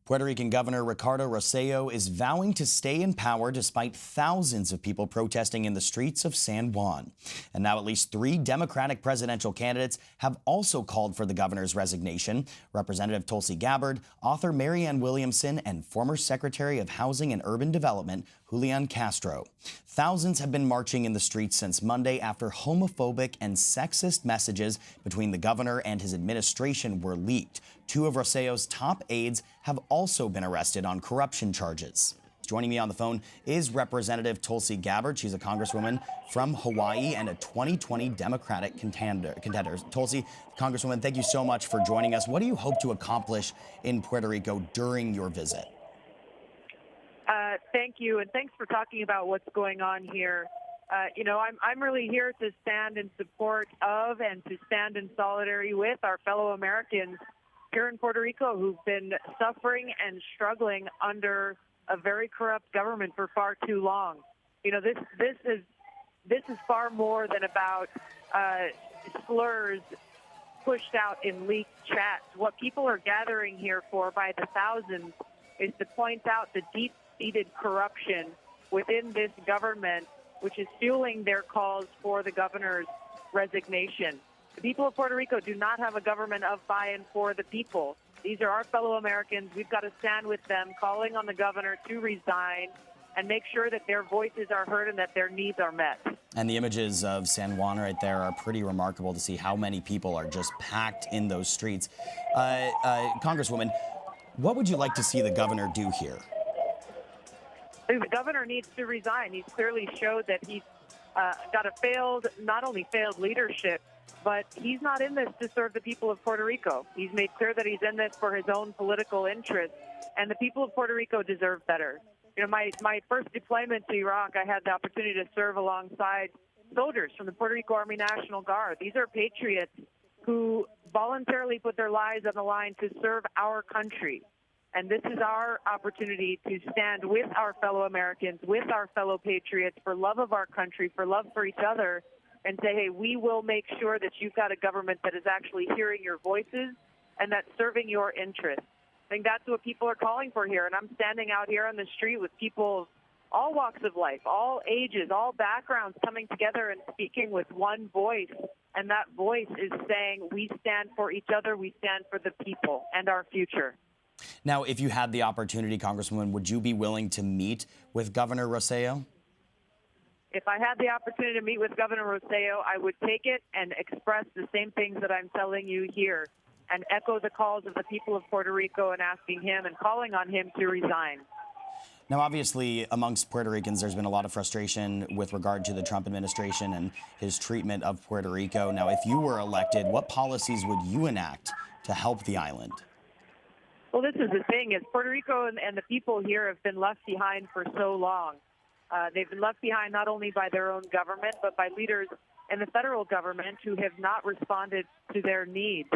Puerto Rican Governor Ricardo Rossello is vowing to stay in power despite thousands of people protesting in the streets of San Juan. And now at least 3 Democratic presidential candidates have also called for the governor's resignation. Representative Tulsi Gabbard, author Marianne Williamson, and former Secretary of Housing and Urban Development Julian Castro. Thousands have been marching in the streets since Monday after homophobic and sexist messages between the governor and his administration were leaked. 2 of Rossello's top aides have also been arrested on corruption charges. Joining me on the phone is Representative Tulsi Gabbard. She's a congresswoman from Hawaii and a 2020 Democratic contender. Tulsi, Congresswoman, thank you so much for joining us. What do you hope to accomplish in Puerto Rico during your visit? Thank you, and thanks for talking about what's going on here. I'm really here to stand in support of and to stand in solidarity with our fellow Americans here in Puerto Rico who've been suffering and struggling under a very corrupt government for far too long. This is far more than about slurs pushed out in leaked chats. What people are gathering here for by the thousands is to point out the deep-seated corruption within this government, which is fueling their calls for the governor's resignation. The people of Puerto Rico do not have a government of, by, and for the people. These are our fellow Americans. We've got to stand with them, calling on the governor to resign and make sure that their voices are heard and that their needs are met. And the images of San Juan right there are pretty remarkable to see how many people are just packed in those streets. Congresswoman, what would you like to see the governor do here? The governor needs to resign. He's clearly showed that he's got not only failed leadership, but he's not in this to serve the people of Puerto Rico. He's made clear that he's in this for his own political interests, and the people of Puerto Rico deserve better. My first deployment to Iraq, I had the opportunity to serve alongside soldiers from the Puerto Rico Army National Guard. These are patriots who voluntarily put their lives on the line to serve our country. And this is our opportunity to stand with our fellow Americans, with our fellow patriots, for love of our country, for love for each other, and say, hey, we will make sure that you've got a government that is actually hearing your voices and that's serving your interests. I think that's what people are calling for here. And I'm standing out here on the street with people of all walks of life, all ages, all backgrounds coming together and speaking with one voice. And that voice is saying, we stand for each other, we stand for the people and our future. Now, if you had the opportunity, Congresswoman, would you be willing to meet with Governor Rossello? If I had the opportunity to meet with Governor Rossello, I would take it and express the same things that I'm telling you here and echo the calls of the people of Puerto Rico and asking him and calling on him to resign. Now, obviously, amongst Puerto Ricans, there's been a lot of frustration with regard to the Trump administration and his treatment of Puerto Rico. Now, if you were elected, what policies would you enact to help the island? Well, this is the thing, is Puerto Rico and the people here have been left behind for so long. They've been left behind not only by their own government, but by leaders in the federal government who have not responded to their needs.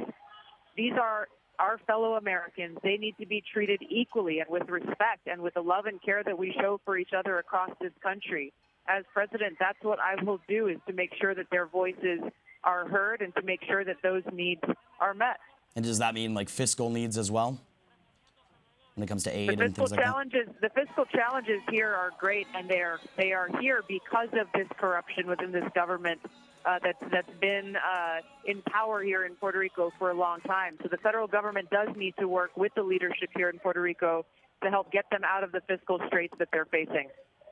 These are our fellow Americans. They need to be treated equally and with respect and with the love and care that we show for each other across this country. As president, that's what I will do, is to make sure that their voices are heard and to make sure that those needs are met. And does that mean like fiscal needs as well, when it comes to aid and things like that? The fiscal challenges here are great, and they are here because of this corruption within this government that's been in power here in Puerto Rico for a long time. So the federal government does need to work with the leadership here in Puerto Rico to help get them out of the fiscal straits that they're facing.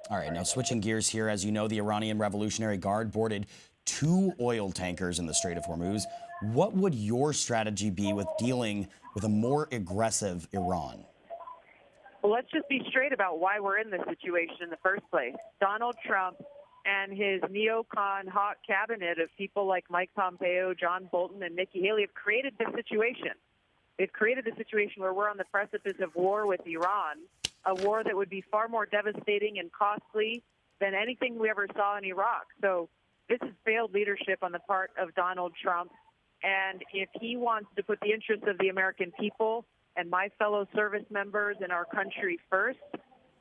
All right, now switching gears here, as you know, the Iranian Revolutionary Guard boarded 2 oil tankers in the Strait of Hormuz. What would your strategy be with dealing with a more aggressive Iran? Well, let's just be straight about why we're in this situation in the first place. Donald Trump and his neocon hawk cabinet of people like Mike Pompeo, John Bolton, and Nikki Haley have created this situation. They've created a situation where we're on the precipice of war with Iran, a war that would be far more devastating and costly than anything we ever saw in Iraq. So this is failed leadership on the part of Donald Trump. And if he wants to put the interests of the American people and my fellow service members in our country first,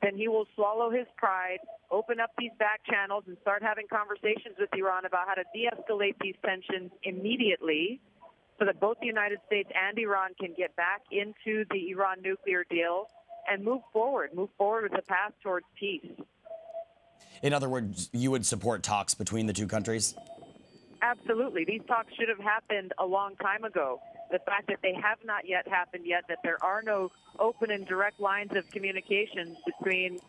then he will swallow his pride, open up these back channels, and start having conversations with Iran about how to de-escalate these tensions immediately so that both the United States and Iran can get back into the Iran nuclear deal and move forward with a path towards peace. In other words, you would support talks between the two countries? Absolutely. These talks should have happened a long time ago. The fact that they have not yet happened yet, that there are no open and direct lines of communications between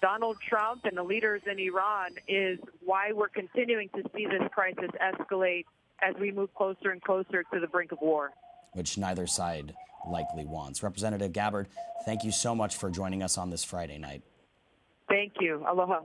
Donald Trump and the leaders in Iran is why we're continuing to see this crisis escalate as we move closer and closer to the brink of war. Which neither side likely wants. Representative Gabbard, thank you so much for joining us on this Friday night. Thank you. Aloha.